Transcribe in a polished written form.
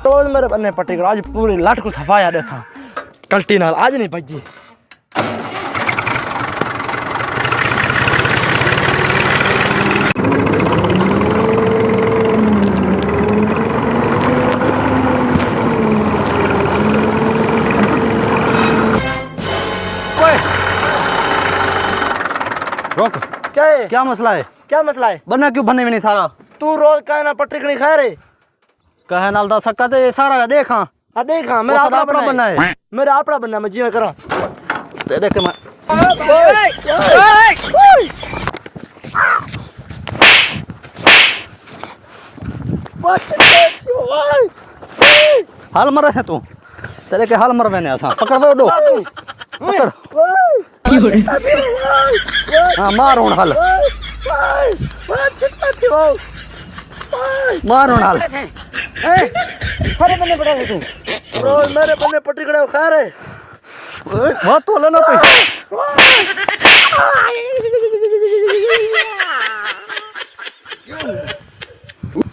रोज मेरे बन्ने पट्टी करो आज पूरी लाट को सफाया दे था कल्टी नाल आज नहीं भजी रोक। क्या मसला है? क्या मसला है? बना क्यों बने में नहीं सारा? तू रोज का ना पट्टी कणी खा रे कहे नाल दा सक्का ते सारा देखा आ देखा मेरा अपना बनना है मेरा अपना बनना मैं जीवन करा तेरे के मैं हाल मरा है तू तेरे के हाल मर मैंने आसा पकड़ दो पकड़ हाँ मार हूं हाल मार हूं हाल अरे बन्ने पड़ा तू रोज मेरे बन्ने पट्टी कड़े खा रे बहुत तो लेना पे